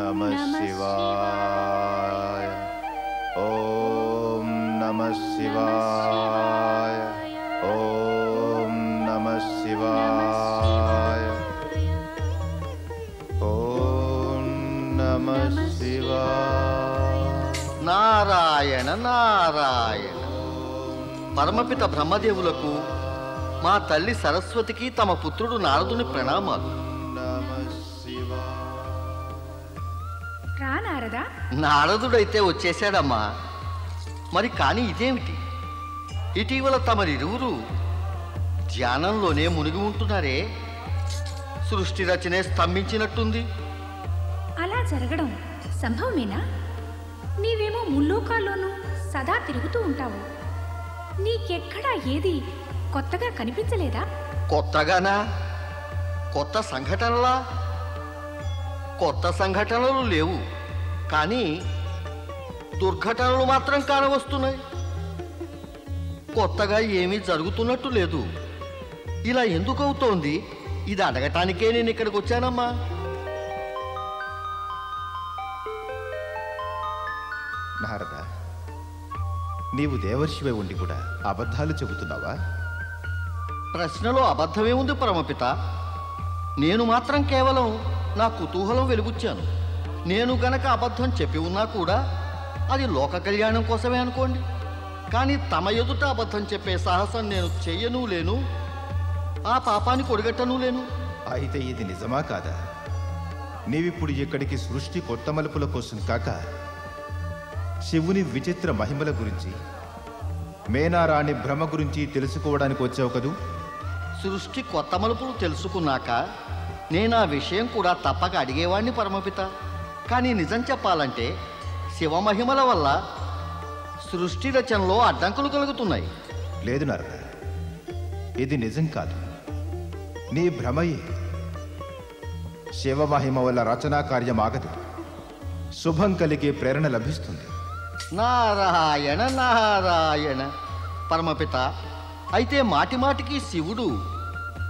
నమః శివాయ. ఓం నమః శివాయ. ఓం నమః శివాయ. ఓం నమః శివాయ. నారాయణ నారాయణ. పరమపిత బ్రహ్మదేవులకు, మా తల్లి సరస్వతికి తమ పుత్రుడు నారదుని ప్రణామాలు. రా నారదా. నారదుడైతే వచ్చేశాడమ్మా. మరి కానీ ఇదేమిటి? ఇటీవల తమరిరువురు ధ్యానంలోనే మునిగి ఉంటున్నారే. సృష్టి రచనే స్తంభించినట్టుంది. అలా జరగడం సంభవమేనా? నీవేమో ముల్లోకాల్లోనూ సదా తిరుగుతూ ఉంటావు. నీకెక్కడా ఏది కొత్తగా కనిపించలేదా? కొత్తగానా? కొత్త సంఘటనలా? కొత్త సంఘటనలు లేవు, కానీ దుర్ఘటనలు మాత్రం కానవస్తున్నాయి. కొత్తగా ఏమీ జరుగుతున్నట్టు లేదు. ఇలా ఎందుకు అవుతోంది? ఇది అడగటానికే నేను ఇక్కడికి వచ్చానమ్మా. నారద, నీవు దేవర్షివై ఉండి కూడా అబద్ధాలు చెబుతున్నావా? ప్రశ్నలో అబద్ధమే ఉంది పరమపిత. నేను మాత్రం కేవలం నా కుతూహలం వెలుగుచ్చాను. నేను గనక అబద్ధం చెప్పి ఉన్నా కూడా అది లోక కళ్యాణం కోసమే అనుకోండి. కానీ తమ ఎదుట అబద్ధం చెప్పే సాహసం నేను చెయ్యను లేను, ఆ పాపాన్ని కొడిగట్టను లేను. అయితే ఇది నిజమా కాదా? నీవిప్పుడు ఇక్కడికి సృష్టి కొత్త మలుపుల కోసం కాక శివుని విచిత్ర మహిమల గురించి, మేనారాణి భ్రమ గురించి తెలుసుకోవడానికి వచ్చావు కదూ? సృష్టి కొత్త మలుపులు తెలుసుకున్నాక నేను ఆ విషయం కూడా తప్పక అడిగేవాణ్ణి పరమపిత. కానీ నిజం చెప్పాలంటే శివమహిమల వల్ల సృష్టి రచనలో అడ్డంకులు కలుగుతున్నాయి. లేదు నారద, ఇది నిజం కాదు, నీ భ్రమయే. శివమహిమ వల్ల రచనా కార్యం ఆగదు, శుభం కలిగే ప్రేరణ లభిస్తుంది. నారాయణ నారాయణ. పరమపిత, అయితే మాటి మాటికి శివుడు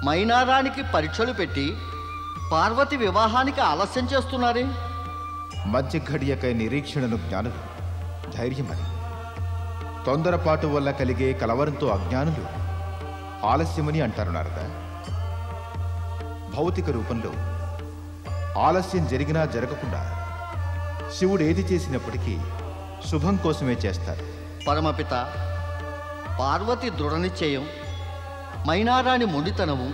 మైనారానికి పరీక్షలు పెట్టి పార్వతి వివాహానికి ఆలస్యం చేస్తున్నారే? మధ్య ఘడియకై నిరీక్షణను జ్ఞానులు, ధైర్యమని. తొందరపాటు వల్ల కలిగే కలవరంతో అజ్ఞానులు ఆలస్యమని అంటారు నారద. భౌతిక రూపంలో ఆలస్యం జరిగినా జరగకుండా శివుడు ఏది చేసినప్పటికీ శుభం కోసమే చేస్తారు. పరమపిత, పార్వతి దృఢనిశ్చయం, మైనారాణి మొండితనము,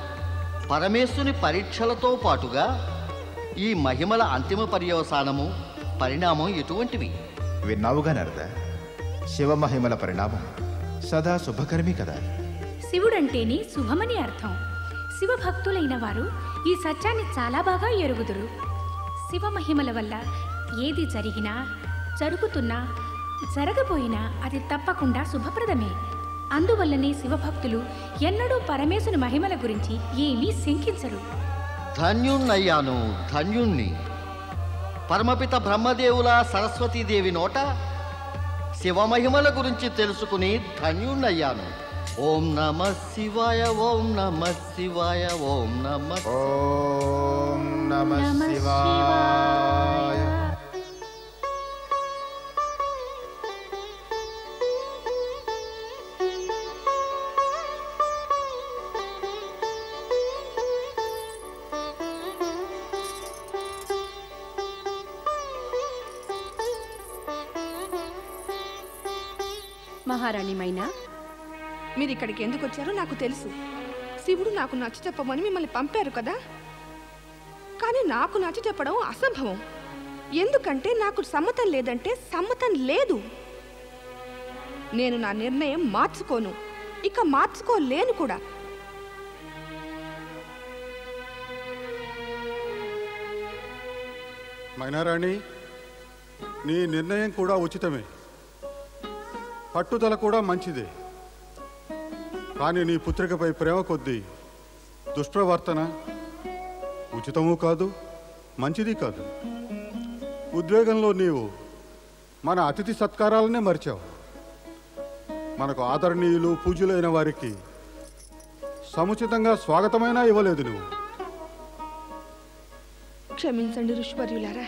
పరమేశ్వరుని పరీక్షలతో పాటుగా ఈ మహిమల అంతిమ పర్యవసానము, పరిణామం ఎటువంటివి? విన్నావుగా నారద, శివమహిమల పరిణామం సదా శుభకరమే కదా. శివుడంటేనే శుభమని అర్థం. శివభక్తులైన వారు ఈ సత్యాన్ని చాలా బాగా ఎరుగుదురు. శివమహిమల వల్ల ఏది జరిగినా, జరుగుతున్నా, జరగబోయినా అది తప్పకుండా శుభప్రదమే. అందువల్లనే శివభక్తులు ఎన్నడూ పరమేశుని మహిమల గురించి ఏమీ శంకించరు. ధన్యుణ్ణయ్యాను, ధన్యుణ్ణి. పరమపిత బ్రహ్మదేవుల సరస్వతీదేవి నోట శివమహిమల గురించి తెలుసుకుని ధన్యుణ్ణయ్యాను. ఓం నమః శివాయ. ఓం నమః శివాయ. ఓం నమః ఓం నమః శివాయ. మహారాణి మైనా, మీరు ఇక్కడికి ఎందుకు వచ్చారో నాకు తెలుసు. శివుడు నాకు నచ్చ చెప్పమని మిమ్మల్ని పంపారు కదా. కానీ నాకు నచ్చ చెప్పడం అసంభవం. ఎందుకంటే నాకు సమ్మతం లేదంటే సమ్మతం లేదు. నేను నా నిర్ణయం మార్చుకోను, ఇక మార్చుకోలేను కూడా. మైనారాణి, నీ నిర్ణయం కూడా ఉచితమే, పట్టుదల కూడా మంచిదే. కానీ నీ పుత్రికపై ప్రేమ కొద్దీ దుష్ప్రవర్తన ఉచితమూ కాదు, మంచిది కాదు. ఉద్వేగంలో నీవు మన అతిథి సత్కారాలనే మరిచావు. మనకు ఆదరణీయులు, పూజ్యులైన వారికి సముచితంగా స్వాగతమైనా ఇవ్వలేదు నువ్వు. క్షమించండి ఋషివర్యులారా,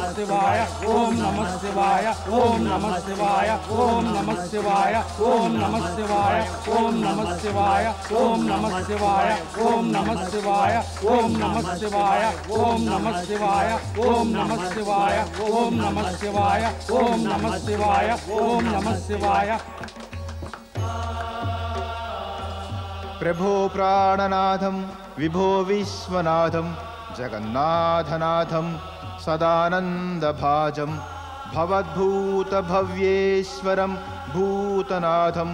शिवाय ओम नमः शिवाय ओम नमः शिवाय ओम नमः शिवाय ओम नमः शिवाय ओम नमः शिवाय ओम नमः शिवाय ओम नमः शिवाय ओम नमः शिवाय ओम नमः शिवाय ओम नमः शिवाय ओम नमः शिवाय ओम नमः शिवाय ओम नमः शिवाय। प्रभो प्राणनाथं विभो विश्वनाथं जगन्नाथनाथं सदानन्दभाजं भवद्भूतभव्येश्वरं भूतनाथं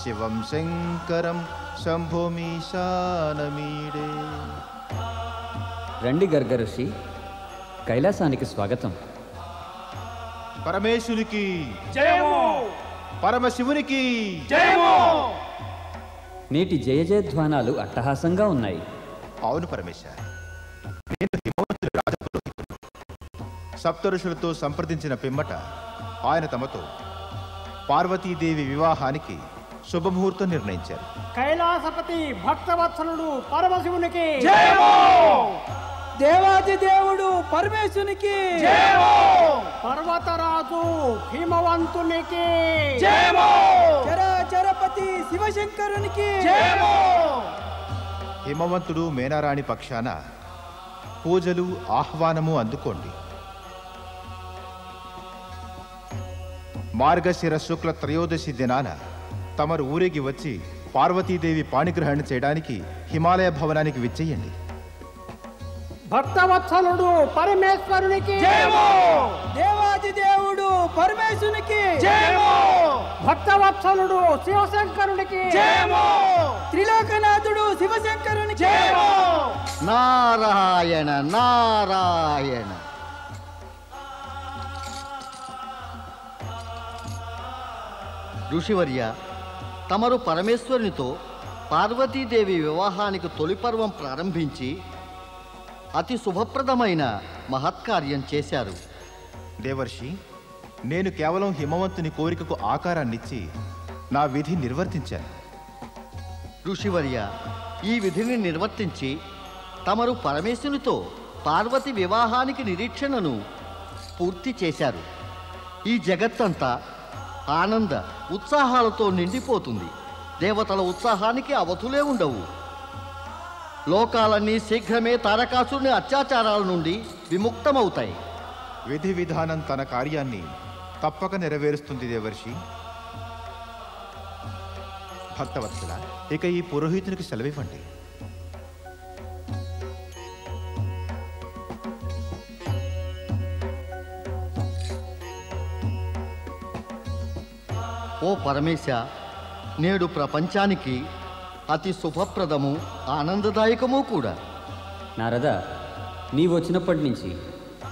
शिवं शङ्करं शम्भुमीशानमीडे। రండి గర్గఋషి, కైలాసానికి స్వాగతం. పరమేశ్వరునికి జయము, పరమశివునికి జయము. నేటి జయ జయధ్వానాలు అట్టహాసంగా ఉన్నాయి. అవును పరమేశ, నేను హిమవంతుడి రాజపురోహితుడు. సప్తఋషులతో సంప్రదించిన పిమ్మట ఆయన తమతో పార్వతీదేవి వివాహానికి శుభముహూర్తం నిర్ణయించారు. కైలాసపతి భక్తవత్సలుడు పరమశివునికి జయము, దేవాది దేవుడు పరమేశ్వరునికి జయము, పర్వతరాజు హిమవంతునికి జయము, చరాచరపతి శివశంకరునికి జయము. హిమవంతుడు మేనారాణి పక్షాన పూజలు ఆహ్వానము అందుకోండి. మార్గశిర శుక్ల త్రయోదశి దినాన తమరు ఊరికి వచ్చి పార్వతీదేవి పాణిగ్రహణ చేయడానికి హిమాలయ భవనానికి విచ్చేయండి. భక్తవత్సలుడు పరమేశ్వరునికి జయము, దేవాది దేవుడు పరమేశ్వరునికి జయము, భక్తవత్సలుడు శివశంకరునికి జయము, త్రిలోకనాథుడు శివశంకరునికి జయము. నారాయణ నారాయణ. ఋషివర్య, తమరు పరమేశ్వరునితో పార్వతీదేవి వివాహానికి తొలి పర్వం ప్రారంభించి అతి శుభప్రదమైన మహత్కార్యం చేశారు. దేవర్షి, నేను కేవలం హిమవంతుని కోరికకు ఆకారాన్నిచ్చి నా విధి నిర్వర్తించాను. ఋషివర్య, ఈ విధిని నిర్వర్తించి తమరు పరమేశ్వరునితో పార్వతి వివాహానికి నిరీక్షణను పూర్తి చేశారు. ఈ జగత్తంతా ఆనంద ఉత్సాహాలతో నిండిపోతుంది. దేవతల ఉత్సాహానికి అవధులే ఉండవు. లోకాలన్నీ శీఘ్రమే తారకాసురుని అత్యాచారాల నుండి విముక్తమవుతాయి. విధి విధానం తన కార్యాన్ని తప్పక నెరవేరుస్తుంది దేవర్షి. భక్తవత్సల, ఇక ఈ పురోహితునికి సెలవివ్వండి. ఓ పరమేశ, నేడు ప్రపంచానికి అతి శుభప్రదము ఆనందదాయకము కూడా. నారద, నీవొచ్చినప్పటి నుంచి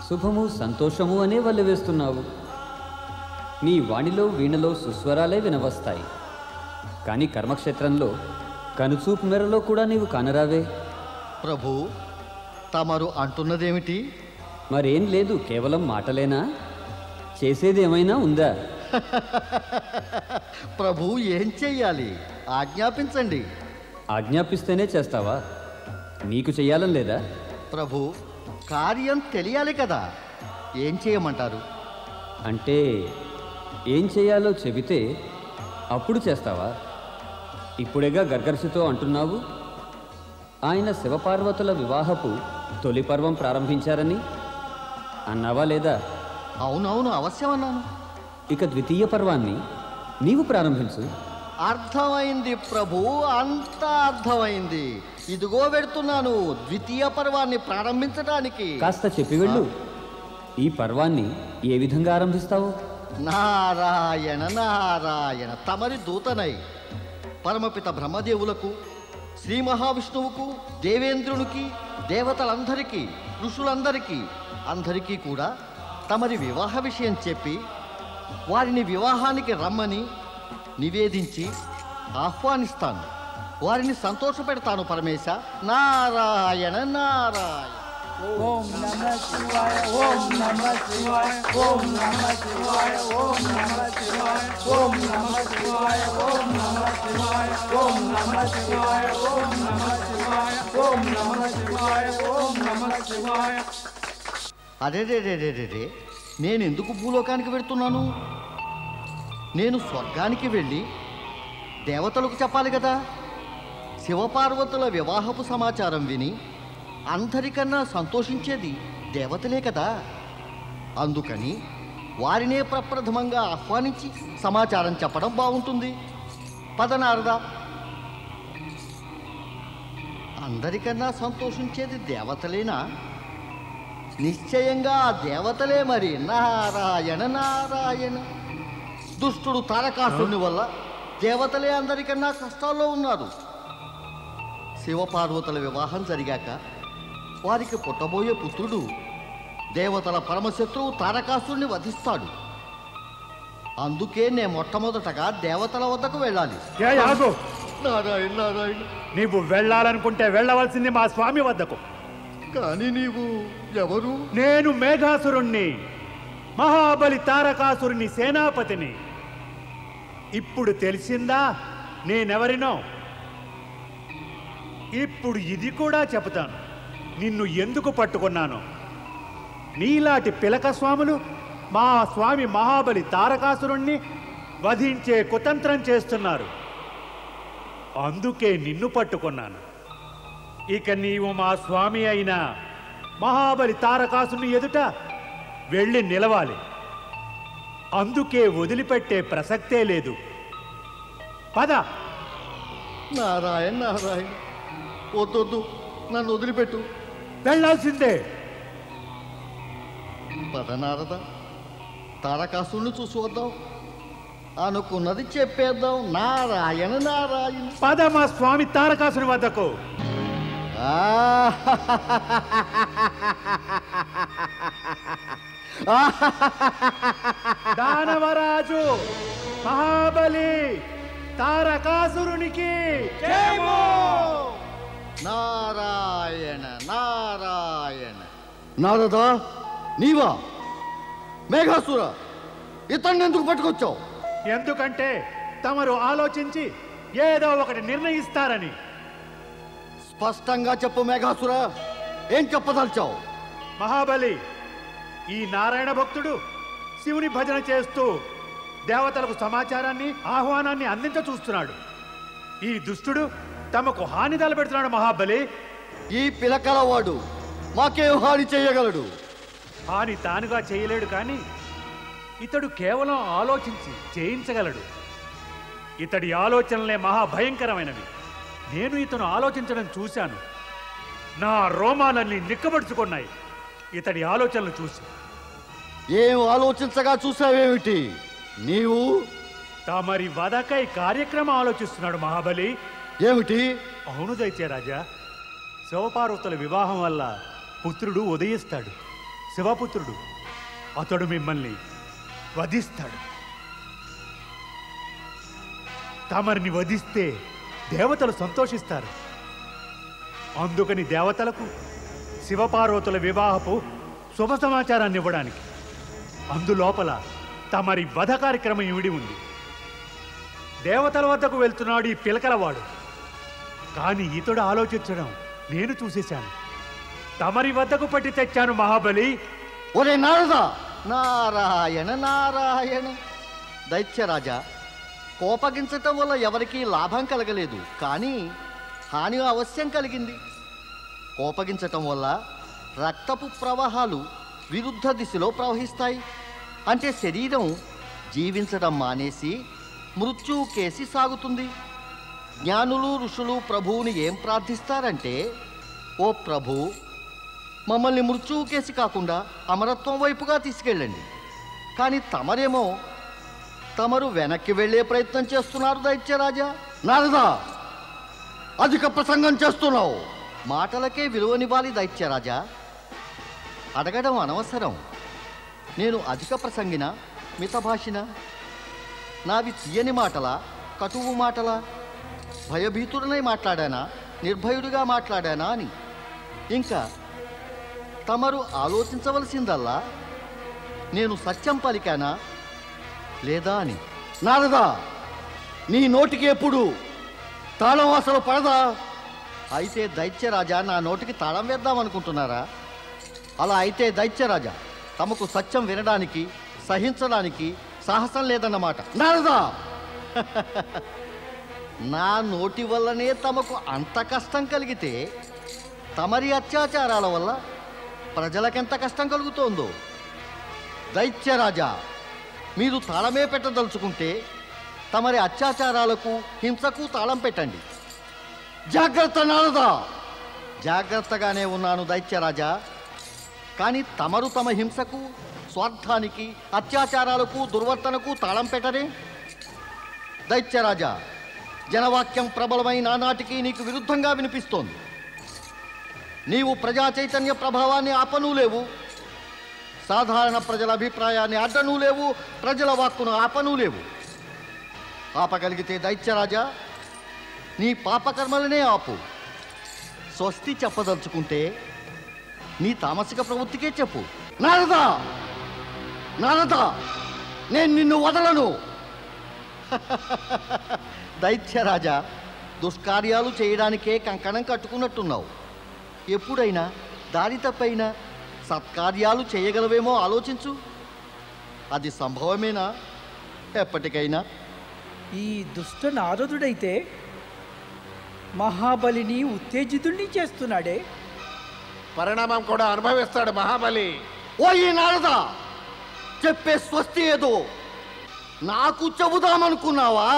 శుభము సంతోషము అనే వల్ల వేస్తున్నావు. నీ వాణిలో వీణలో సుస్వరాలే వినవస్తాయి. కానీ కర్మక్షేత్రంలో కనుచూపు మేరలో కూడా నీవు కానరావే. ప్రభు, తమరు అంటున్నదేమిటి? మరేం లేదు, కేవలం మాటలేనా? చేసేదేమైనా ఉందా? ప్రభు, ఏం చెయ్యాలి? ఆజ్ఞాపించండి. ఆజ్ఞాపిస్తేనే చేస్తావా? నీకు చెయ్యాలని లేదా? ప్రభు, కార్యం తెలియాలి కదా. ఏం చేయమంటారు? అంటే ఏం చేయాలో చెబితే అప్పుడు చేస్తావా? ఇప్పుడేగా గర్గర్షితో అంటున్నావు. ఆయన శివపార్వతుల వివాహపు తొలి పర్వం ప్రారంభించారని అన్నావా లేదా? అవునవును, అవశ్యమన్నాను. ఇక ద్వితీయ పర్వాన్ని నీవు ప్రారంభించు. అర్థమైంది ప్రభు, అంతా అర్థమైంది. ఇదిగో వెడుతున్నాను ద్వితీయ పర్వాన్ని ప్రారంభించడానికి. కాస్త చెప్పి వెళ్ళు. ఈ పర్వాన్ని ఏ విధంగా ఆరంభిస్తావు? నారాయణ నారాయణ. తమరి దూతనై పరమపిత బ్రహ్మదేవులకు, శ్రీ మహావిష్ణువుకు, దేవేంద్రునికి, దేవతలందరికీ, ఋషులందరికీ, అందరికీ కూడా తమరి వివాహ విషయం చెప్పి వారిని వివాహానికి రమ్మని నివేదించి ఆహ్వానిస్తాను. వారిని సంతోషపెడతాను పరమేశ. నారాయణ నారాయణ. ఓం నమః శివాయ ఓం నమః శివాయ ఓం నమః శివాయ ఓం నమః శివాయ ఓం నమః శివాయ ఓం నమః శివాయ ఓం నమః శివాయ ఓం నమః శివాయ ఓం నమః శివాయ ఓం నమః శివాయ. అరేరేరేరేరే, నేను ఎందుకు భూలోకానికి వెళ్తున్నాను? నేను స్వర్గానికి వెళ్ళి దేవతలకు చెప్పాలి కదా. శివపార్వతుల వివాహపు సమాచారం విని అందరికన్నా సంతోషించేది దేవతలే కదా. అందుకని వారినే ప్రప్రథమంగా ఆహ్వానించి సమాచారం చెప్పడం బాగుంటుంది. పద నారద. అందరికన్నా సంతోషించేది దేవతలేనా? నిశ్చయంగా ఆ దేవతలే మరి. నారాయణ నారాయణ. దుష్టుడు తారకాసురుని వల్ల దేవతలే అందరికన్నా కష్టాల్లో ఉన్నారు. శివపార్వతుల వివాహం జరిగాక వారికి పుట్టబోయే పుత్రుడు దేవతల పరమశత్రువు తారకాసురుని వధిస్తాడు. అందుకే నేను మొట్టమొదటగా దేవతల వద్దకు వెళ్ళాలి. నారాయణ నారాయణ. నీవు వెళ్ళాలనుకుంటే వెళ్ళవలసింది మా స్వామి వద్దకు. కానీ నీవు ఎవరు? నేను మేఘాసురుణ్ణి, మహాబలి తారకాసురుని సేనాపతిని. ఇప్పుడు తెలిసిందా నేనెవరినో? ఇప్పుడు ఇది కూడా చెబుతాను, నిన్ను ఎందుకు పట్టుకున్నాను. నీలాంటి పిలక స్వాములు మా స్వామి మహాబలి తారకాసురుణ్ణి వధించే కుతంత్రం చేస్తున్నారు. అందుకే నిన్ను పట్టుకున్నాను. ఇక నీవు మా స్వామి అయిన మహాబలి తారకాసుని ఎదుట వెళ్ళి నిలవాలి. అందుకే వదిలిపెట్టే ప్రసక్తే లేదు. పద. నారాయణ నారాయణ. వద్దొద్దు, నన్ను వదిలిపెట్టు. వెళ్ళాల్సిందే. పద నారద, తారకాసుని చూసి వద్దాం. అనుకున్నది చెప్పేద్దాం. నారాయణ నారాయణ. పద మా స్వామి తారకాసుని వద్దకు. దానవరాజు మహాబలి తారకాసురునికి జయము. నారాయణ నారాయణ. నారద, నీవా? మేఘాసుర, ఇతన్ని ఎందుకు పట్టుకొచ్చావు? ఎందుకంటే తమరు ఆలోచించి ఏదో ఒకటి నిర్ణయిస్తారని. స్పష్టంగా చెప్పు మేఘాసుర, ఏం చెప్పదలిచావు? మహాబలి, ఈ నారాయణ భక్తుడు శివుని భజన చేస్తూ దేవతలకు సమాచారాన్ని ఆహ్వానాన్ని అందించ చూస్తున్నాడు. ఈ దుష్టుడు తమకు హాని తలపెడుతున్నాడు. మహాబలి, ఈ పిలకలవాడు మాకేం హాని చేయగలడు? హాని తానుగా చేయలేడు, కానీ ఇతడు కేవలం ఆలోచించి చేయించగలడు. ఇతడి ఆలోచనలే మహాభయంకరమైనవి. నేను ఇతను ఆలోచించడం చూశాను. నా రోమాలన్నీ నిక్కబడుచుకున్నాయి ఇతడి ఆలోచనలు చూసి. ఏం ఆలోచించగా చూసావేమిటి నీవు? తమరి వదకై కార్యక్రమం ఆలోచిస్తున్నాడు మహాబలి. ఏమిటి? అవును దైత్యరాజా, శివపార్వతుల వివాహం వల్ల పుత్రుడు ఉదయిస్తాడు. శివపుత్రుడు. అతడు మిమ్మల్ని వధిస్తాడు. తమరిని వధిస్తే దేవతలు సంతోషిస్తారు. అందుకని దేవతలకు శివపార్వతుల వివాహపు శుభ సమాచారాన్ని ఇవ్వడానికి అందులోపల తమరి వధ కార్యక్రమం ఇవిడి ఉంది. దేవతల వద్దకు వెళ్తున్నాడు ఈ పిలకలవాడు. కానీ ఇతడు ఆలోచించడం నేను చూసేశాను. తమరి వద్దకు పట్టి తెచ్చాను మహాబలి. ఒరే నారద! నారాయణ నారాయణ. దైత్యరాజా, కోపగించటం వల్ల ఎవరికీ లాభం కలగలేదు, కానీ హాని అవశ్యం కలిగింది. కోపగించటం వల్ల రక్తపు ప్రవాహాలు విరుద్ధ దిశలో ప్రవహిస్తాయి. అంటే శరీరం జీవించడం మానేసి మృత్యువు కేసి సాగుతుంది. జ్ఞానులు ఋషులు ప్రభువుని ఏం ప్రార్థిస్తారంటే, ఓ ప్రభు, మమ్మల్ని మృత్యువు కేసి కాకుండా అమరత్వం వైపుగా తీసుకెళ్ళండి. కానీ తమరేమో తమరు వెనక్కి వెళ్ళే ప్రయత్నం చేస్తున్నారు దైత్యరాజా. నారదా, అధిక ప్రసంగం చేస్తున్నావు. మాటలకే విలువనివ్వాలి దైత్యరాజా. అడగడం అనవసరం. నేను అధిక ప్రసంగిన, మితభాషిన? నావి తీయని మాటలా, కటువు మాటలా? భయభీతుడనై మాట్లాడానా, నిర్భయుడిగా మాట్లాడానా అని? ఇంకా తమరు ఆలోచించవలసిందల్లా నేను సత్యం పలికానా లేదా అని. నారదా, నీ నోటికి ఎప్పుడు తాళం అసలు పడదా? అయితే దైత్యరాజా, నా నోటికి తాళం వేద్దామనుకుంటున్నారా? అలా అయితే దైత్యరాజా తమకు సత్యం వినడానికి సహించడానికి సాహసం లేదన్నమాట. నారదా, నా నోటి వల్లనే తమకు అంత కష్టం కలిగితే తమరి అత్యాచారాల వల్ల ప్రజలకెంత కష్టం కలుగుతోందో. దైత్యరాజా, మీరు తాళమే పెట్టదలుచుకుంటే తమరి అత్యాచారాలకు హింసకు తాళం పెట్టండి. జాగ్రత్త నారదా. జాగ్రత్తగానే ఉన్నాను దైత్యరాజా. కానీ తమరు తమ హింసకు, స్వార్థానికి, అత్యాచారాలకు, దుర్వర్తనకు తాళం పెట్టరే. దైత్యరాజా, జనవాక్యం ప్రబలమైన నానాటికి నీకు విరుద్ధంగా వినిపిస్తోంది. నీవు ప్రజా చైతన్య ప్రభావాన్ని ఆపనూ లేవు, సాధారణ ప్రజల అభిప్రాయాన్ని అడ్డనూ లేవు, ప్రజల వాక్కును ఆపనూ లేవు. ఆపగలిగితే దైత్యరాజా నీ పాపకర్మలనే ఆపు. స్వస్తి చెప్పదలుచుకుంటే నీ తామసిక ప్రవృత్తికే చెప్పు. నారదా, నారదా, నేను నిన్ను వదలను. దైత్యరాజా, దుష్కార్యాలు చేయడానికే కంకణం కట్టుకున్నట్టున్నావు. ఎప్పుడైనా దారి తప్పైనా సత్కార్యాలు చేయగలవేమో ఆలోచించు. అది సంభవమేనా ఎప్పటికైనా? ఈ దుష్ట నారదుడైతే మహాబలిని ఉత్తేజితుణ్ణి చేస్తున్నాడే. పరిణామం కూడా అనుభవిస్తాడు మహాబలి. ఓ ఈ నారదా, చెప్పే స్వస్తి ఏదో నాకు చెబుదామనుకున్నావా?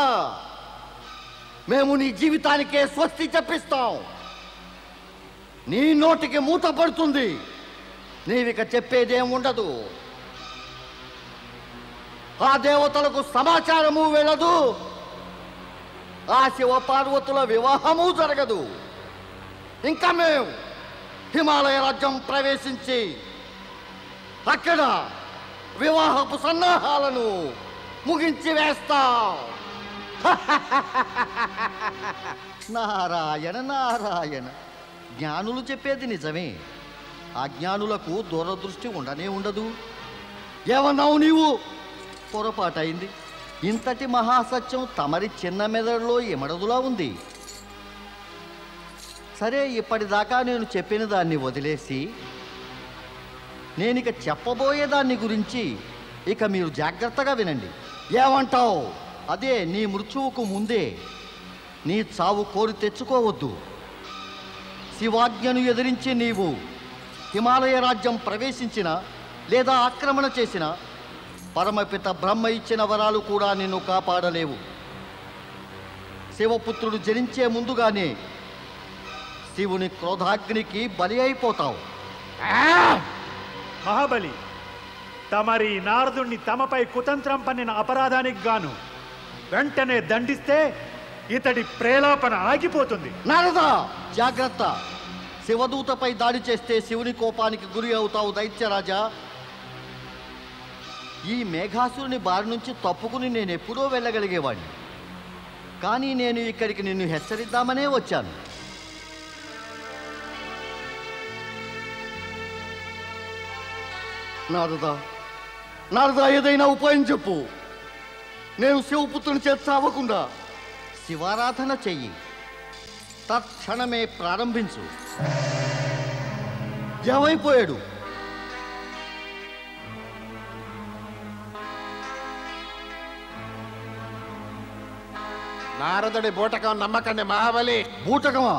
మేము నీ జీవితానికే స్వస్తి చెప్పిస్తాం. నీ నోటికి మూత పడుతుంది. నీవిక చెప్పేదేం ఉండదు. ఆ దేవతలకు సమాచారము వెళ్ళదు. ఆ శివ పార్వతుల వివాహము జరగదు. ఇంకా మేము హిమాలయ రాజ్యం ప్రవేశించి అక్కడ వివాహపు సన్నాహాలను ముగించి వేస్తాం. నారాయణ నారాయణ, జ్ఞానులు చెప్పేది నిజమే. అజ్ఞానులకు దూరదృష్టి ఉండనే ఉండదు. ఏమన్నావు నీవు? పొరపాటైంది. ఇంతటి మహాసత్యం తమరి చిన్న మెదడులో ఎమడదులా ఉంది. సరే, ఇప్పటిదాకా నేను చెప్పిన దాన్ని వదిలేసి నేనిక చెప్పబోయే దాన్ని గురించి ఇక మీరు జాగ్రత్తగా వినండి. ఏమంటావు? అదే, నీ మృత్యువుకు ముందే నీ చావు కోరి తెచ్చుకోవద్దు. శివాజ్ఞను ఎదిరించి నీవు హిమాలయ రాజ్యం ప్రవేశించిన లేదా ఆక్రమణ చేసిన పరమపిత బ్రహ్మ ఇచ్చిన వరాలు కూడా నిన్ను కాపాడలేవు. శివపుత్రుడు జనించే ముందుగానే శివుని క్రోధాగ్నికి బలి అయిపోతావు. మహాబలి, తమరి నారదుణ్ణి తమపై కుతంత్రం పన్నిన అపరాధానికి గాను వెంటనే దండిస్తే ఇతడి ప్రేలాపన ఆగిపోతుంది. నారదా, జాగ్రత్త. శివదూతపై దాడి చేస్తే శివుని కోపానికి గురి అవుతావు దైత్యరాజా. ఈ మేఘాసురుని బారి నుంచి తప్పుకుని నేను ఎప్పుడో వెళ్ళగలిగేవాడిని. కానీ నేను ఇక్కడికి నిన్ను హెచ్చరిద్దామనే వచ్చాను. నారదా, నారదా, ఏదైనా ఉపాయం చెప్పు. నేను శివపుత్రుని చేత చావకుండా శివారాధన చెయ్యి. తక్షణమే ప్రారంభించు. ఏమైపోయాడు? నారదుడి బూటకం నమ్మకండి మహాబలి. బూటకమా?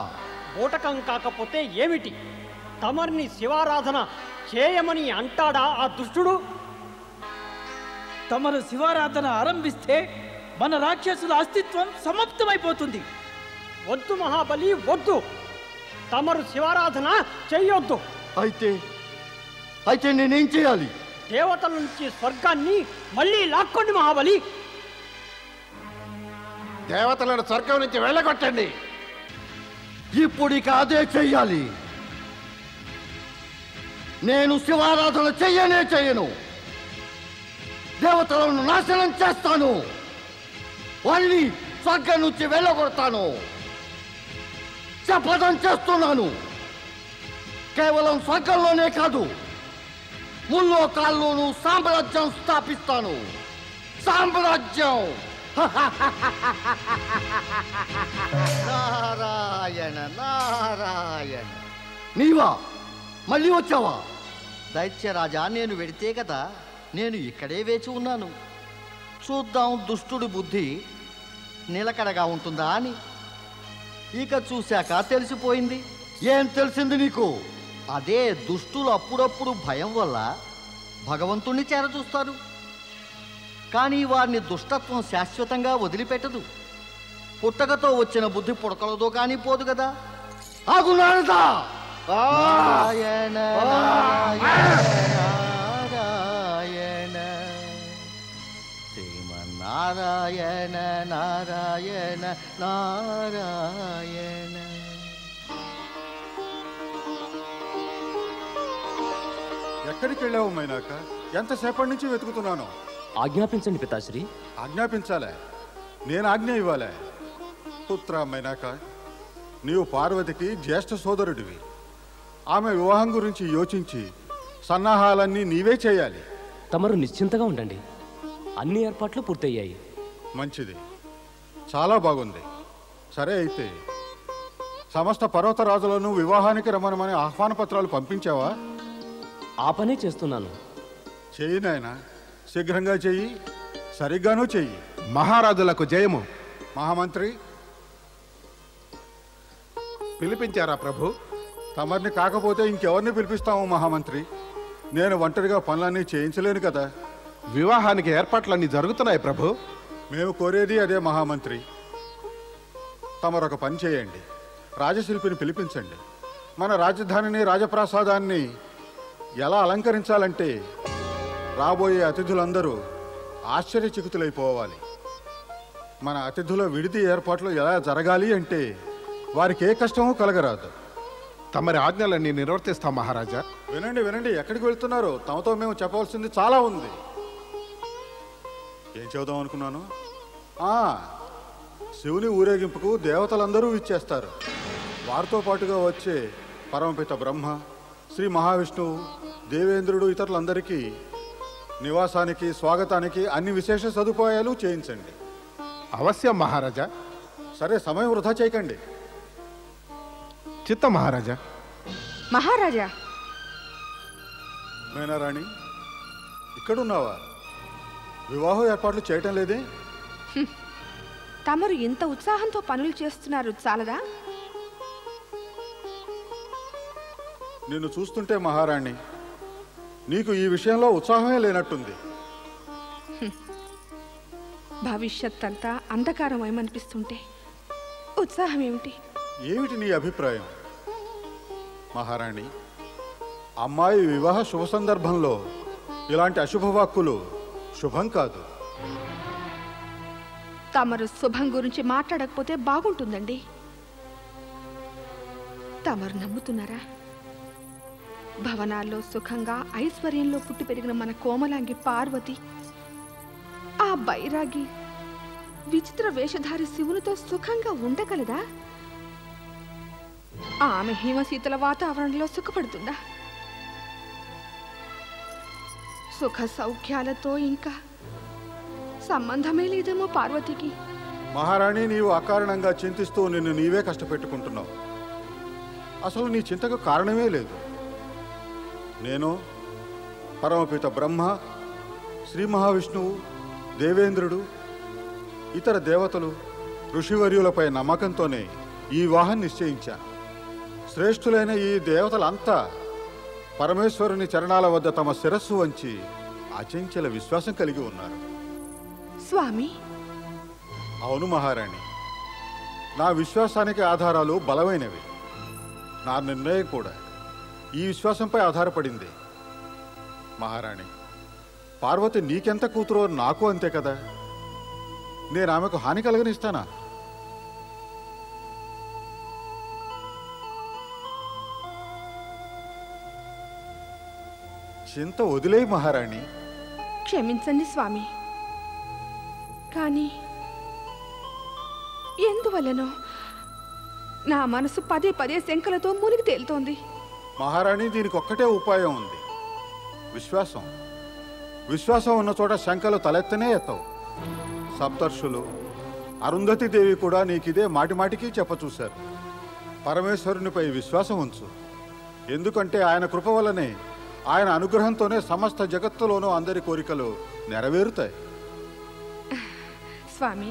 బూటకం కాకపోతే ఏమిటి? తమరిని శివారాధన చేయమని అంటాడా ఆ దుష్టుడు? తమరు శివారాధన ఆరంభిస్తే మన రాక్షసుల అస్తిత్వం సమాప్తమైపోతుంది. వద్దు మహాబలి, వద్దు. తమరు శివారాధన చెయ్యొద్దు. అయితే నేనేం చేయాలి? దేవతల నుంచి స్వర్గాన్ని మళ్ళీ లాక్కోండి మహాబలి. దేవతలను స్వర్గం నుంచి వెళ్ళగొట్టండి. ఇప్పుడు ఇక అదే చెయ్యాలి. నేను శివారాధన చెయ్యను. దేవతలను నాశనం చేస్తాను. వారిని స్వర్గం నుంచి వెళ్ళగొడతాను. శపథం చేస్తున్నాను. కేవలం స్వర్గంలోనే కాదు, ముల్లోకాల్లోనూ సామ్రాజ్యం స్థాపిస్తాను. సామ్రాజ్యం. నారాయణ నారాయణ. నీవా? మళ్ళీ వచ్చావా? దైత్యరాజా, నేను వెడితే కదా నేను ఇక్కడే వేచి ఉన్నాను. చూద్దాం దుష్టుడి బుద్ధి నిలకడగా ఉంటుందా అని. ఇక చూశాక తెలిసిపోయింది. ఏం తెలిసింది నీకు? అదే దుష్టులు అప్పుడప్పుడు భయం వల్ల భగవంతుణ్ణి చేరచూస్తారు. కానీ వారిని దుష్టత్వం శాశ్వతంగా వదిలిపెట్టదు. పుట్టకతో వచ్చిన బుద్ధి పుడకలదో కానీ పోదు కదా. ఆగు నారద! నారాయణ నారాయణ శ్రీమన్నారాయణ నారాయణ నారాయణ. ఎక్కడికి వెళ్ళావు మైనాక? ఎంతసేపటి నుంచి వెతుకుతున్నాను. ఆజ్ఞాపించండి పితాశ్రీ. ఆజ్ఞాపించాలే? నేను ఆజ్ఞ ఇవ్వాలే? పుత్ర మైనాక, నీవు పార్వతికి జ్యేష్ఠ సోదరుడివి. ఆమె వివాహం గురించి యోచించి సన్నాహాలన్నీ నీవే చేయాలి. తమరు నిశ్చింతగా ఉండండి, అన్ని ఏర్పాట్లు పూర్తయ్యాయి. మంచిది, చాలా బాగుంది. సరే, అయితే సమస్త పర్వతరాజులను వివాహానికి రమ్మనమని ఆహ్వాన పత్రాలు పంపించావా? ఆ పనే చేస్తున్నాను. చెయ్యి నాయనా, శీఘ్రంగా చెయ్యి, సరిగ్గానూ చెయ్యి. మహారాజులకు జయము. మహామంత్రి పిలిపించారా ప్రభు? తమరిని కాకపోతే ఇంకెవరిని పిలిపిస్తాము మహామంత్రి? నేను ఒంటరిగా పనులన్నీ చేయించలేను కదా. వివాహానికి ఏర్పాట్లన్నీ జరుగుతున్నాయి ప్రభు. మేము కోరేది అదే మహామంత్రి. తమరొక పని చేయండి, రాజశిల్పిని పిలిపించండి. మన రాజధానిని రాజప్రాసాదాన్ని ఎలా అలంకరించాలంటే రాబోయే అతిథులందరూ ఆశ్చర్యచకితులైపోవాలి. మన అతిథుల విడిది ఏర్పాట్లు ఎలా జరగాలి అంటే వారికి ఏ కష్టమూ కలగరాదు. తమరి ఆజ్ఞలన్నీ నిర్వర్తిస్తాం మహారాజా. వినండి వినండి, ఎక్కడికి వెళ్తున్నారు? తమతో మేము చెప్పవలసింది చాలా ఉంది. ఏం చెబుదాం అనుకున్నాను? శివుని ఊరేగింపుకు దేవతలందరూ ఇచ్చేస్తారు. వారితో పాటుగా వచ్చే పరమపిత బ్రహ్మ, శ్రీ మహావిష్ణువు, దేవేంద్రుడు, ఇతరులందరికీ నివాసానికి స్వాగతానికి అన్ని విశేష సదుపాయాలు చేయించండి. అవశ్యం మహారాజా. సరే, సమయం వృధా చేయకండి. చిత్త మహారాజా. మహారాజా, మేనారాణి, ఇక్కడున్నావా? వివాహం ఏర్పాట్లు చేయటం లేదే? తమరు ఇంత ఉత్సాహంతో పనులు చేస్తున్నారు చాలదా? నిన్ను చూస్తుంటే మహారాణి, నీకు ఈ విషయంలో ఉత్సాహమే లేనట్టుంది. భవిష్యత్ అంతా అంధకారమయమనిపిస్తుంటే ఉత్సాహం ఏమిటి? ఏమిటి నీ అభిప్రాయం? మహారాణి, అమ్మాయి వివాహ శుభ సందర్భంలో ఇలాంటి అశుభవాక్కులు శుభం కాదు. తమరు శుభం గురించి మాట్లాడకపోతే బాగుంటుందండి. తమరు నమ్ముతున్నారా? భవనాల్లో సుఖంగా ఐశ్వర్యంలో పుట్టి పెరిగిన మన కోమలాంగి పార్వతి, ఆ బైరాగి విచిత్ర వేషధారి శివునితో సుఖంగా ఉండగలదా? ఆమె హిమశీతల వాతావరణంలో సుఖపడుతుందా? సుఖ సౌఖ్యాలతో ఇంకా సంబంధమే లేదేమో పార్వతికి. మహారాణి, నీవు అకారణంగా చింతిస్తూ నిన్ను నీవే కష్టపెట్టుకుంటున్నావు. అసలు నీ చింతకు కారణమే లేదు. నేను, పరమపిత బ్రహ్మ, శ్రీ మహావిష్ణువు, దేవేంద్రుడు, ఇతర దేవతలు, ఋషివర్యులపై నమ్మకంతోనే ఈ వివాహం నిశ్చయించాను. శ్రేష్ఠులైన ఈ దేవతలంతా పరమేశ్వరుని చరణాల వద్ద తమ శిరస్సు వంచి అచంచల విశ్వాసం కలిగి ఉన్నారు. స్వామి, అవును మహారాణి, నా విశ్వాసానికి ఆధారాలు బలమైనవి. నా నిర్ణయం కూడా ఈ విశ్వాసంపై ఆధారపడింది. మహారాణి, పార్వతి నీకెంత కూతురో నాకు అంతే కదా. నేను ఆమెకు హాని కలగనిస్తానా? చింత వదిలేయి మహారాణి. క్షమించండి స్వామి, కానీ ఎందువల్లనో నా మనసు పదే పదే శంకలతో మునిగి తేలుతోంది. మహారాణి, దీనికి ఒక్కటే ఉపాయం ఉంది. విశ్వాసం. విశ్వాసం ఉన్న చోట శంకలు తలెత్తనే ఎత్తవు. సప్తర్షులు, అరుంధతి దేవి కూడా నీకిదే మాటిమాటికి చెప్పచూశారు. పరమేశ్వరునిపై విశ్వాసం ఉంచు. ఎందుకంటే ఆయన కృప వల్లనే ఆయన అనుగ్రహంతోనే సమస్త జగత్తులోనూ అందరి కోరికలు నెరవేరుతాయి. స్వామి,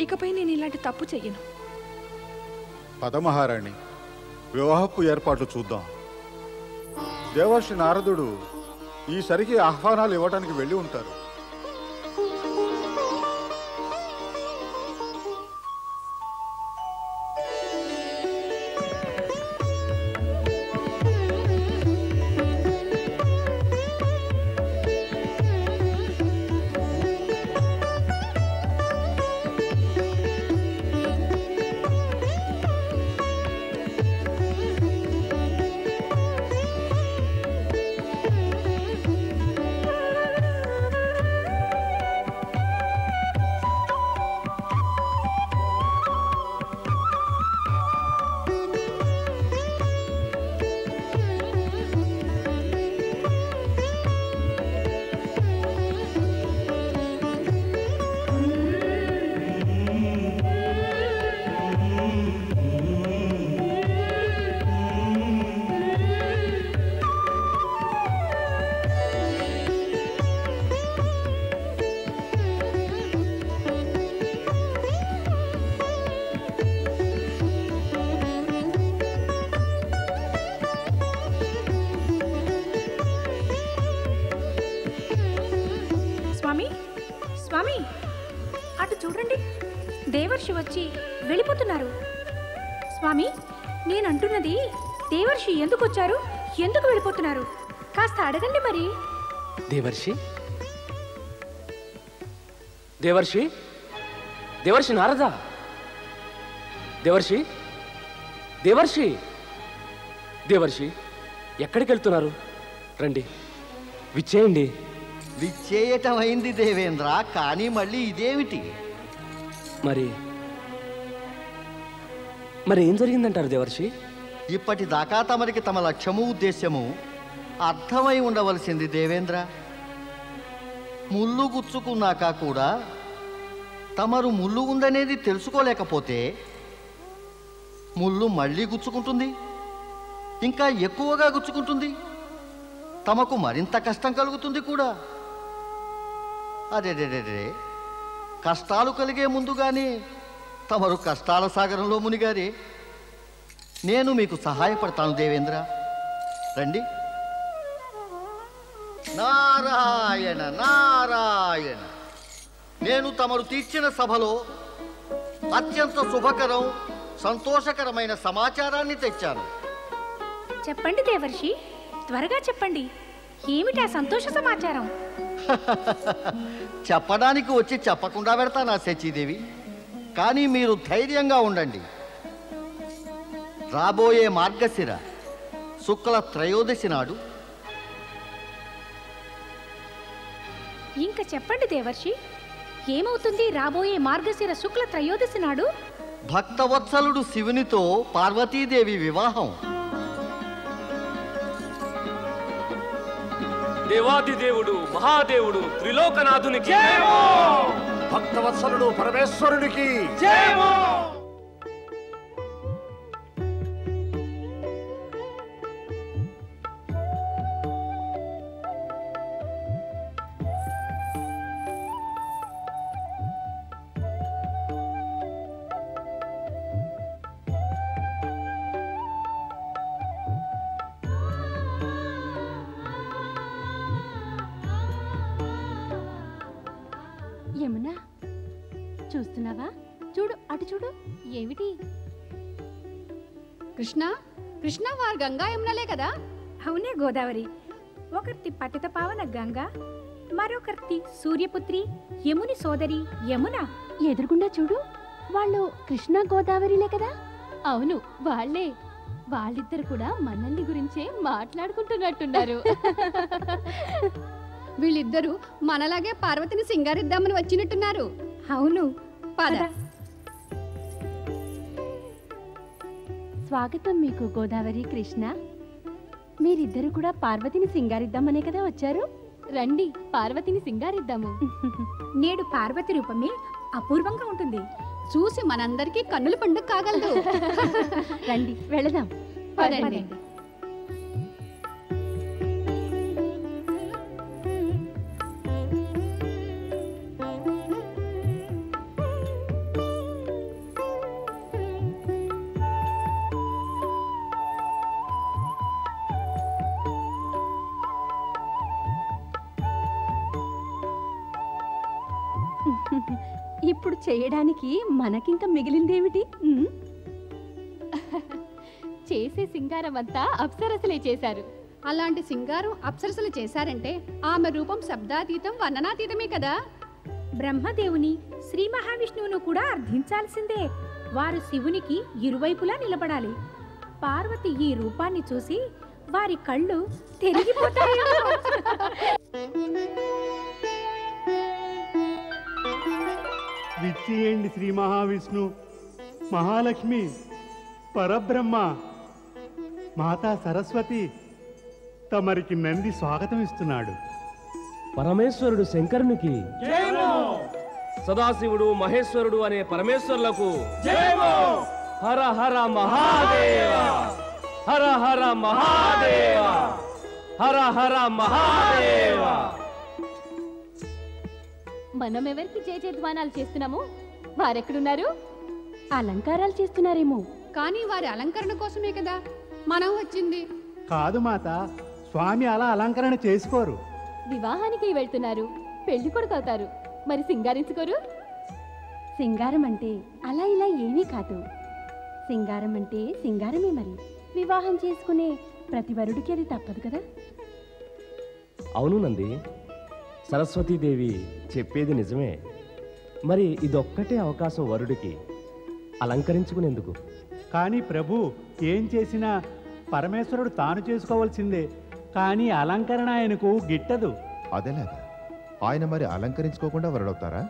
ఇకపై నేను ఇలాంటి తప్పు చెయ్యను. పదమహారాణి, వివాహపు ఏర్పాట్లు చూద్దాం. దేవర్షి నారదుడు ఈసరికి ఆహ్వానాలు ఇవ్వడానికి వెళ్ళి ఉంటారు. స్వామి, అటు చూడండి, దేవర్షి వచ్చి వెళ్ళిపోతున్నారు. స్వామి, నేనంటున్నది దేవర్షి ఎందుకు వచ్చారు, ఎందుకు వెళ్ళిపోతున్నారు? కాస్త అడగండి మరి. దేవర్షి, దేవర్షి, దేవర్షి నారదా, దేవర్షి, దేవర్షి, దేవర్షి, ఎక్కడికి వెళ్తున్నారు? రండి, విచ్చేయండి. విచ్చేయటం అయింది దేవేంద్ర, కానీ మళ్ళీ ఇదేమిటి? మరి ఏం జరిగిందంటారు దేవర్షి? ఇప్పటిదాకా తమరికి తమ లక్ష్యము ఉద్దేశ్యము అర్థమై ఉండవలసింది దేవేంద్ర. ముళ్ళు గుచ్చుకున్నాక కూడా తమరు ముళ్ళు ఉందనేది తెలుసుకోలేకపోతే ముళ్ళు మళ్ళీ గుచ్చుకుంటుంది, ఇంకా ఎక్కువగా గుచ్చుకుంటుంది, తమకు మరింత కష్టం కలుగుతుంది కూడా. అదేదేదే, కష్టాలు కలిగే ముందుగానే తమరు కష్టాల సాగరంలో మునిగారే. నేను మీకు సహాయపడతాను దేవేంద్ర, రండి. నారాయణ నారాయణ, నేను తమరు తీర్చిన సభలో అత్యంత శుభకరం సంతోషకరమైన సమాచారాన్ని తెచ్చాను. చెప్పండి దేవర్షి, త్వరగా చెప్పండి, ఏమిటా సంతోష సమాచారం? చెప్పడానికి వచ్చి చెప్పకుండా పెడతానా శచీదేవి? కానీ మీరు ధైర్యంగా ఉండండి. రాబోయే మార్గశిర శుక్ల త్రయోదశి నాడు. ఇంకా చెప్పండి దేవర్షి, ఏమవుతుంది రాబోయే మార్గశిర శుక్ల త్రయోదశి నాడు? భక్తవత్సలుడు శివునితో పార్వతీదేవి వివాహం. దేవాది దేవుడు మహాదేవుడు త్రిలోకనాథునికి, భక్తవత్సలుడు పరమేశ్వరునికి. యమునా, చూస్తున్నావా? చూడు, అటు చూడు. ఏమిటి? కృష్ణ, కృష్ణ వారు గంగా యమునలే కదా? అవునే గోదావరి. ఒకరితి పతిత పావన గంగా, మరొకరితి సూర్యపుత్రి యముని సోదరి యమున. ఎదురుగుండా చూడు, వాళ్ళు కృష్ణ గోదావరిలే కదా? అవును, వాళ్ళే. వాళ్ళిద్దరు కూడా మనల్ని గురించే మాట్లాడుకుంటున్నట్టున్నారు. వీళ్ళిద్దరూ మనలాగే పార్వతిని సింగారిద్దామని వచ్చినట్టున్నారు. అవును, పద. స్వాగతం మీకు గోదావరి, కృష్ణ. మీరిద్దరు కూడా పార్వతిని సింగారిద్దామనే కదా వచ్చారు? రండి, పార్వతిని సింగారిద్దాము. నేడు పార్వతి రూపమే అపూర్వంగా ఉంటుంది. చూసి మనందరికీ కన్నుల పండుగ కాగలదు. రండి, వెళదాం. పదండి. ఇప్పుడు చేయడానికి మనకింక మిగిలిందేమిటి? చేసే సింగారం అంతా అప్సరసలే చేశారు. అలాంటి సింగారం అప్సరసలు చేశారంటే ఆమె రూపం శబ్దాతీతం వర్ణనాతీతమే కదా. బ్రహ్మదేవుని శ్రీ మహావిష్ణువును కూడా అర్థించాల్సిందే. వారు శివునికి ఇరువైపులా నిలబడాలి. పార్వతి ఈ రూపాన్ని చూసి వారి కళ్ళు తిరిగిపోతాయి. విచ్చేయండి శ్రీ మహావిష్ణు, మహాలక్ష్మి, పరబ్రహ్మ, మాతా సరస్వతి తమరికి నంది స్వాగతం ఇస్తున్నాడు. పరమేశ్వరుడు శంకరునికి, సదాశివుడు మహేశ్వరుడు అనే పరమేశ్వరులకు హర హర మహాదేవ, హర హర మహాదేవ, హర హర మహాదేవ. మనం ఎవరికి జయజయధ్వానాలు చేస్తున్నాము? వారెక్కడున్నారు? అలంకారాలు చేస్తున్నారేమో. కానీ వారి అలంకరణ కోసమే కదా మనం వచ్చింది. కాదు మాత, స్వామి అలా అలంకరణ చేసుకోరు. వివాహానికి వెళ్తున్నారు, పెళ్లి కొడుకు అవుతారు, మరి సింగారించుకోరు? సింగారం అంటే అలా ఇలా ఏమీ కాదు. సింగారం అంటే సింగారమే. మరి వివాహం చేసుకునే ప్రతి వరుడికి అది తప్పదు కదా. అవును నంది, సరస్వతీదేవి చెప్పేది నిజమే. మరి ఇదొక్కటే అవకాశం వరుడికి అలంకరించుకునేందుకు. కానీ ప్రభు, ఏం చేసినా పరమేశ్వరుడు తాను చేసుకోవాల్సిందే. కానీ అలంకరణ ఆయనకు గిట్టదు. అదేలాగా ఆయన మరి అలంకరించుకోకుండా వరుడవుతారా?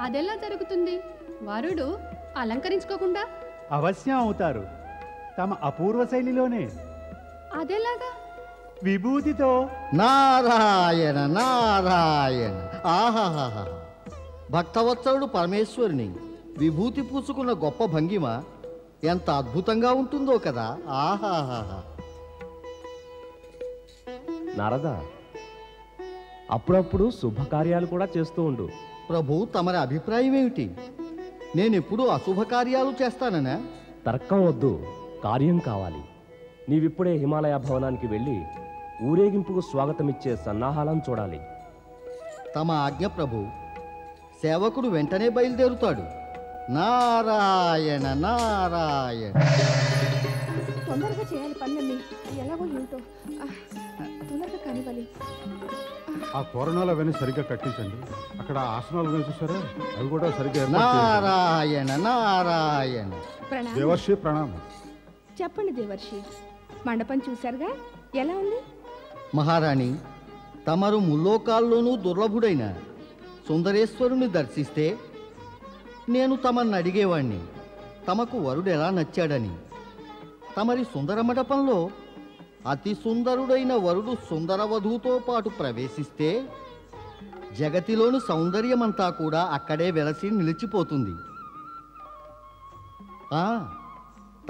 అదెలా జరుగుతుంది? వరుడు అలంకరించుకోకుండా అవశ్యం అవుతారు, తమ అపూర్వ శైలిలోనే. అదెలాగా? విభూతితో. నారాయణ నారాయణ, ఆహాహా! భక్తవత్సలుడు పరమేశ్వరుని విభూతి పూసుకున్న గొప్ప భంగిమ ఎంత అద్భుతంగా ఉంటుందో కదా. ఆహాహా! నారద, అప్పుడప్పుడు శుభకార్యాలు కూడా చేస్తూ ఉండు. ప్రభు, తమరి అభిప్రాయం ఏమిటి? నేనెప్పుడు అశుభకార్యాలు చేస్తాననా? తర్కం వద్దు, కార్యం కావాలి. నీవిప్పుడే హిమాలయ భవనానికి వెళ్ళి ఊరేగింపుకు స్వాగతమిచ్చే సన్నాహాలను చూడాలి. తమ ఆజ్ఞ ప్రభు. సేవకుడు వెంటనే బయలుదేరుతాడు. నారాయణ నారాయణ. తొందరగా చేయాలి పనులన్నీ. ఎలాగో ఏమిటో తొందరగా కానివ్వాలి. ఆ తోరణాలు అవన్నీ సరిగ్గా కట్టించండి. అక్కడ ఆసనాలు ఉన్నాయి చూసారా, అవి కూడా సరిగ్గా ఏర్పాటు చేయండి. నారాయణ నారాయణ. దేవర్షి ప్రణామం. చెప్పండి దేవర్షి, మండపం చూశారుగా, ఎలా ఉంది? మహారాణి, తమరు ముల్లోకాల్లోనూ దుర్లభుడైన సుందరేశ్వరుని దర్శిస్తే నేను తమను అడిగేవాణ్ణి, తమకు వరుడు ఎలా నచ్చాడని. తమరి సుందర మండపంలో అతి సుందరుడైన వరుడు సుందర వధువుతో పాటు ప్రవేశిస్తే జగతిలోని సౌందర్యమంతా కూడా అక్కడే వెలసి నిలిచిపోతుంది.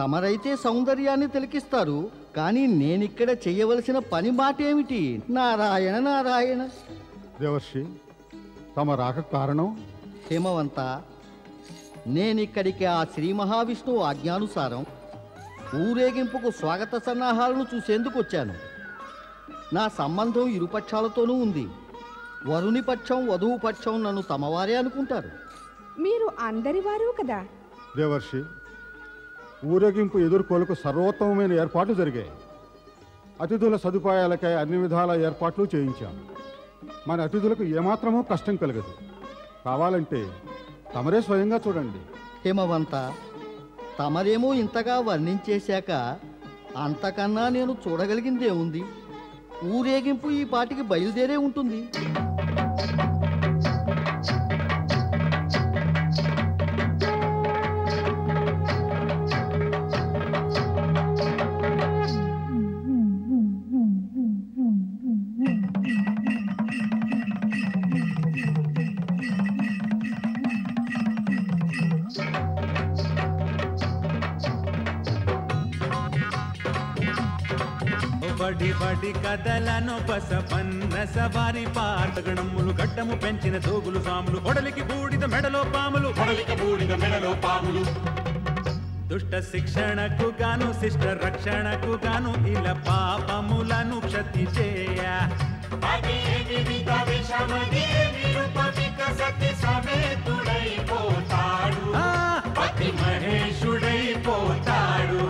తమరైతే సౌందర్యాన్ని తిలకిస్తారు, కానీ నేనిక్కడ చెయ్యవలసిన పని మాట ఏమిటి? నారాయణ నారాయణ. దేవర్షి, తమ రాక కారణం? హిమవంత, నేనిక్కడికి ఆ శ్రీ మహావిష్ణువు ఆజ్ఞానుసారం ఊరేగింపుకు స్వాగత సన్నాహాలను చూసేందుకు వచ్చాను. నా సంబంధం ఇరుపక్షాలతోనూ ఉంది. వరుని పక్షం వధువు పక్షం నన్ను తమవారే అనుకుంటారు. మీరు అందరి వారు కదా. దేవర్షి, ఊరేగింపు ఎదుర్కోలకు సర్వోత్తమమైన ఏర్పాట్లు జరిగాయి. అతిథుల సదుపాయాలకై అన్ని విధాల ఏర్పాట్లు చేయించాము. మన అతిథులకు ఏమాత్రమూ కష్టం కలగదు. కావాలంటే తమరే స్వయంగా చూడండి. హిమవంత, తమరేమో ఇంతగా వర్ణించేశాక అంతకన్నా నేను చూడగలిగిందే ఉంది. ఊరేగింపు ఈ పాటికి బయలుదేరే ఉంటుంది. బడి బడి కదలను పసపన్న సవారి పాటగణములు గడ్డము పెంచిన తోగులు సాములు ఒడలికి బూడిద మెడలో పాములు ఒడలికి బూడిద మెడలో పాములు దుష్ట శిక్షణకు గాను శిష్ట రక్షణకు గాను ఇలా పాపములను క్షతి చేయ పతి మహేశుడైపోతాడు.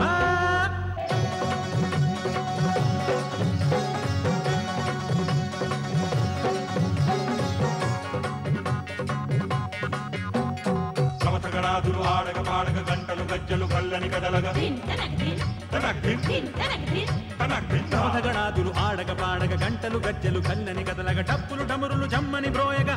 సమతగణాదులు ఆడగ పాడగ గంటలు గజ్జలు కళ్ళని కదలగా సమతగణాదులు ఆడగ పాడగ గంటలు గజ్జలు కళ్ళని కదలగ డప్పులు డమరులు జమ్మని బ్రోయగా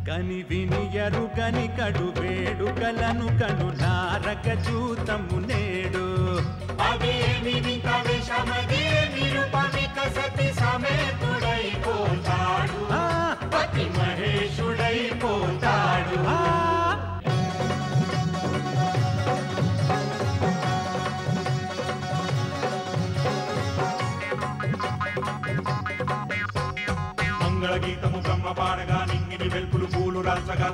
కని వినియరు కని కడు వేడుకలను కను నారక చూతము నేడు. పతి మహేశుడైపోతాడు. మంగళగీతము బ్రహ్మ పాడగా నింగిని వెల్పులు పూలు రాల్చగా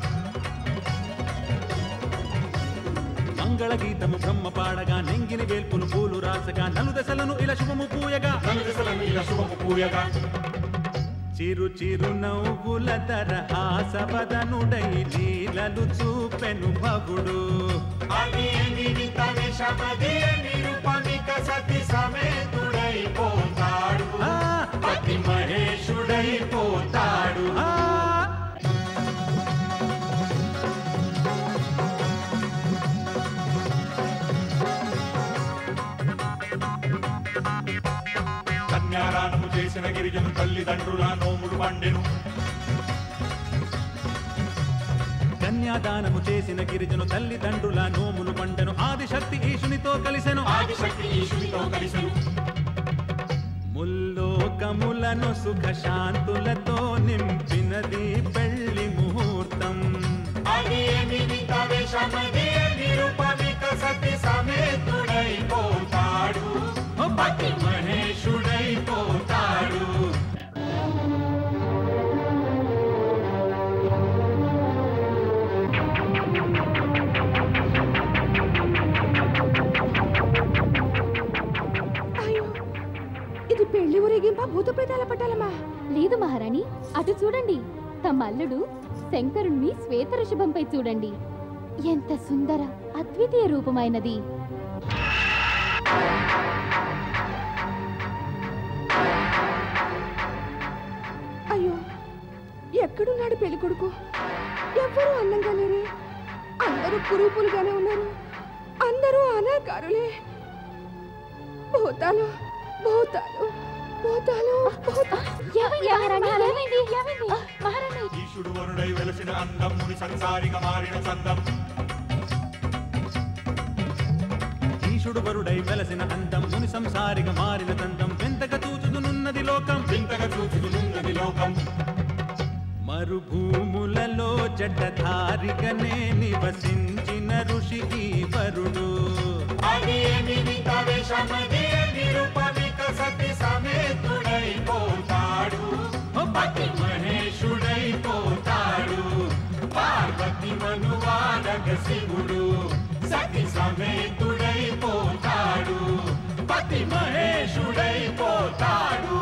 మంగళగీతము బ్రహ్మ పాడగా నెంగిని వేల్పులు పూలు రాసగా నలుదశలను ఇలా శుభము పూయగా చిరు చిరు నవ్వుల తర ఆసవదనుడై లీలలు చూపెను భవుడు. పతి మహేశుడైపోతాడు. కన్యాదానము చేసిన గిరిజను తల్లిదండ్రుల నోములు పండెను. కన్యాదానము చేసిన గిరిజను తల్లిదండ్రుల నోములు పండెను. ఆదిశక్తి ఈశునితో కలిసెను. ముల్లోకములను సుఖ శాంతులతో నింపినది పెళ్లి ముహూర్తం. పతి మహేశుడైపోతాడు. ఇది పెళ్లి ఊరేగింపా భూత ప్రేతాల పట్టాలమా? లేదు మహారాణి, అటు చూడండి. తమ అల్లుడు శంకరుణ్ణి శ్వేత ఋషభంపై చూడండి. ఎంత సుందర అద్వితీయ రూపమైనది. అయ్యో, ఎక్కడున్నాడు పెళ్లి కొడుకు? ఎవ్వరూ అందంగా లేరే. అందరూ పురుగులుగానే ఉన్నారు. అందరూ అనాకారులే. భూతాలు భూతాలు భూతాలు. ఈశుడు వరుడై వెలసిన అందం ముని సంసారిగా మారిన చందం. ఈశుడు వరుడై వెలసిన అందం ముని సంసారిగా మారిన దంతం. వింతగా చూచుతున్నది లోకం. మరుభూములలో జడ్డధారిగనే నివసించిన ఋషి ఈ వరుడు. పతి మహేశుడైపోతాడు. పార్వతి మనువాడగ శివుడు సతి సమేతుడైపోతాడు. పతి మహేశుడైపోతాడు.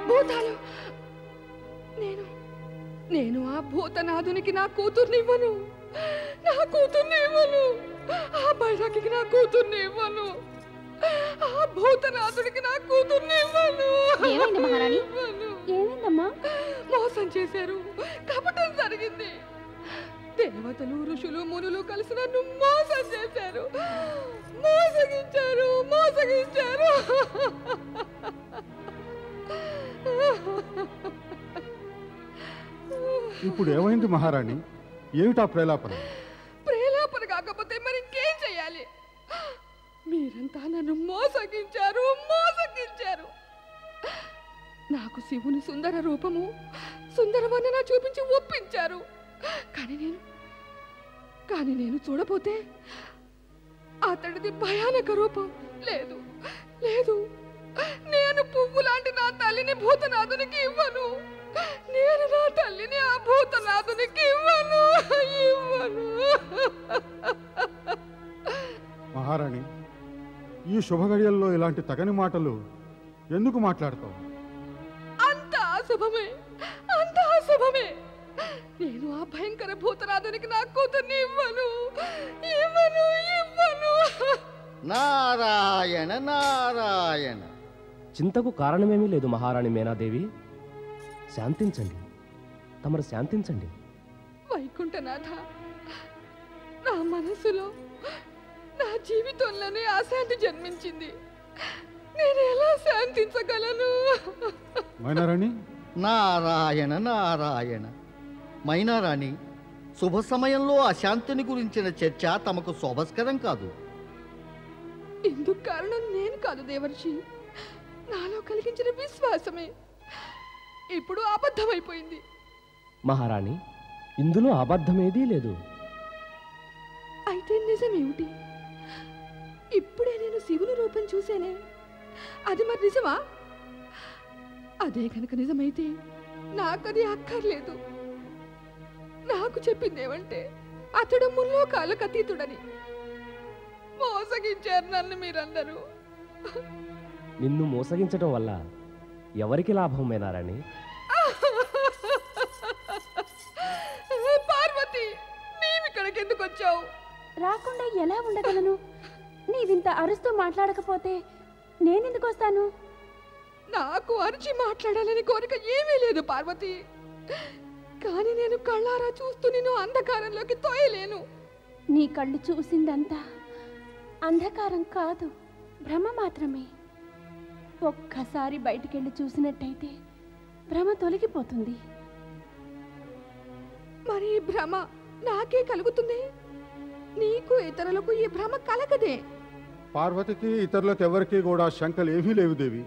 భూతాలు, నేను ఆ భూతనాథునికి నా కూతుర్నివ్వను. ఆ బైరాకి నా కూతుర్నివ్వను. ఆ భూతనాథుడికి నా కూతుర్నివ్వను. ఏమైంది మహారాణి? ఏమైందమ్మా? మోసం చేశారు, కపటం జరిగింది. దేవతలు ఋషులు మునులు కలిసి నన్ను మోసం చేశారు, మోసగించారు. ఇప్పుడు ఏమైంది మహారాణి? ఏమిటా ప్రేలాపన? ప్రేలాపన కాకపోతే మరి ఇంకేం చెయ్యాలి? మీరంతా నన్ను మోసగించారు. నాకు శివుని సుందర రూపము, సుందర వర్ణన చూపించి ఒప్పించారు. కానీ నేను చూడపోతే అతడిది భయానక రూపం. లేదు, నేను పువ్వు లాంటి నా తల్లిని భూతనాథునికి ఇవ్వను. నేను నా తల్లిని ఆ భూతనాథునికి ఇవ్వను. మహారాణి, ఈ శుభగడియల్లో ఇలాంటి తగని మాటలు ఎందుకు మాట్లాడతావు? అంత అశుభమే, అంత అశుభమే. నేను ఆ భయంకర భూతనాథునికి నా కూతుర్ని ఇవ్వను, ఇవ్వను, ఇవ్వను. నారాయణ నారాయణ. చింతకు కారణమేమీ లేదు మహారాణి మేనాదేవి. శాంతించండి, తమరు శాంతించండి. వైకుంఠనాథ, నా మనసులో, నా జీవితంలోనే అశాంతి జన్మించింది. నేను ఎలా శాంతించగలను? మైనారాణి. నారాయణ నారాయణ. మైనారాణి, శుభ సమయంలో అశాంతిని గురించిన చర్చ తమకు శోభస్కరం కాదు. ఇందుకు కారణం నేను కాదు దేవర్షి, నాలో కలిగించిన విశ్వాసమే ఇప్పుడు అబద్ధమైపోయింది. మహారాణి, ఇందులో అబద్ధమేదీ లేదు. అయితే నిజమేమిటి? ఇప్పుడే నేను శివుని రూపం చూసేనే, అది మరి నిజమా? అదే కనుక నిజమైతే నాకది అక్కర్లేదు. నాకు చెప్పిందేమంటే అతడు ముల్లోకాలకు అతీతుడని. మోసగించారు నన్ను మీరందరూ. నిన్ను మోసగించటం వల్ల ఎవరికి లాభం మేనారాణి? పార్వతి, నీవిక్కడికి ఎందుకు వచ్చావు? రాకుండా ఎలా ఉండగలను? నీవింత అరుస్తూ మాట్లాడకపోతే నేనెందుకు వస్తాను? నాకు అరిచి మాట్లాడాలని కోరిక ఏమీ లేదు పార్వతి, కానీ నేను కళ్ళారా చూస్తూ నిన్ను అంధకారంలోకి తోయలేను. నీ కళ్ళు చూసిందంతా అంధకారం కాదు, భ్రమ మాత్రమే. ఒక్కసారి బయటికెళ్ళి చూసినట్టయితే భ్రమ తొలగిపోతుంది. మరి ఈ భ్రమ నాకే కలుగుతుంది, నీకు ఇతరులకు ఈ భ్రమ కలగదే. పార్వతికి ఇతరులకు ఎవరికీ కూడా శంకలు ఏమీ లేవు దేవి.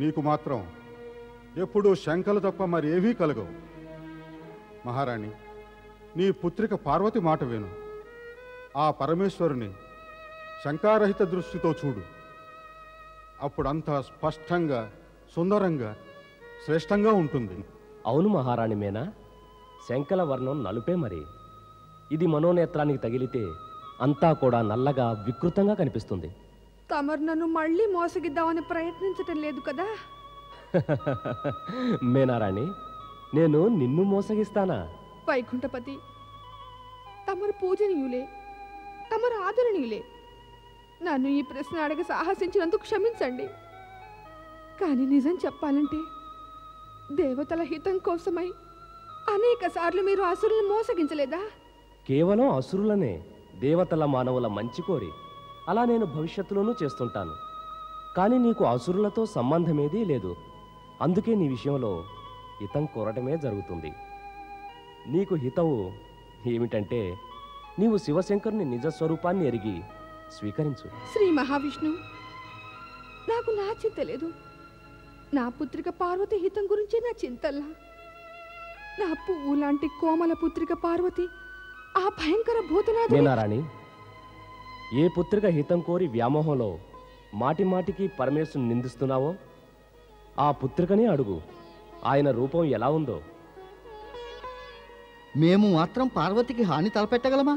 నీకు మాత్రం ఎప్పుడూ శంకలు తప్ప మరి ఏవీ కలగవు. మహారాణి, నీ పుత్రిక పార్వతి మాట విను. ఆ పరమేశ్వరుని శంకారహిత దృష్టితో చూడు. అప్పుడంతా స్పష్టంగా, సుందరంగా, శ్రేష్టంగా ఉంటుంది. అవును మహారాణి మేనా, శంకల వర్ణం నలుపే మరి. ఇది మనోనేత్రానికి తగిలితే అంతా కూడా నల్లగా వికృతంగా కనిపిస్తుంది. తమరు నన్ను మళ్ళీ మోసగిద్దామని ప్రయత్నించటం లేదు కదా? మేనారాణి, నేను నిన్ను మోసగిస్తానా? వైకుంఠపతి, తమరు పూజనీయులే, తమరు ఆదరణీయులే. నన్ను ఈ ప్రశ్న అడగ సాహసించినందుకు క్షమించండి. కానీ నిజం చెప్పాలంటే దేవతల హితం కోసమై అనేక సార్లు మీరు అసురులను మోసగించలేదా? కేవలం అసురులనే, దేవతల మానవుల మంచి కోరి అలా నేను భవిష్యత్తులోనూ చేస్తుంటాను. కానీ నీకు అసురులతో సంబంధమేదీ లేదు. అందుకే నీ విషయంలో హితం కోరటమే జరుగుతుంది. నీకు హితవు ఏమిటంటే నీవు శివశంకరుని నిజస్వరూపాన్ని ఎరిగి స్వీకరించు. శ్రీ మహావిష్ణు, నాకు నా చింత లేదు. నా పుత్రిక పార్వతి హితం గురించి నా చింతల్లా. నా పువ్వు లాంటి కోమల పుత్రిక పార్వతి ఆ భయంకర భూతనాథుని. మేనారాణి, ఏ పుత్రిక హితం కోరి వ్యామోహంలో మాటి మాటికి పరమేశ్వరుని నిందిస్తున్నావో ఆ పుత్రికనే అడుగు, ఆయన రూపం ఎలా ఉందో. మేము మాత్రం పార్వతికి హాని తలపెట్టగలమా?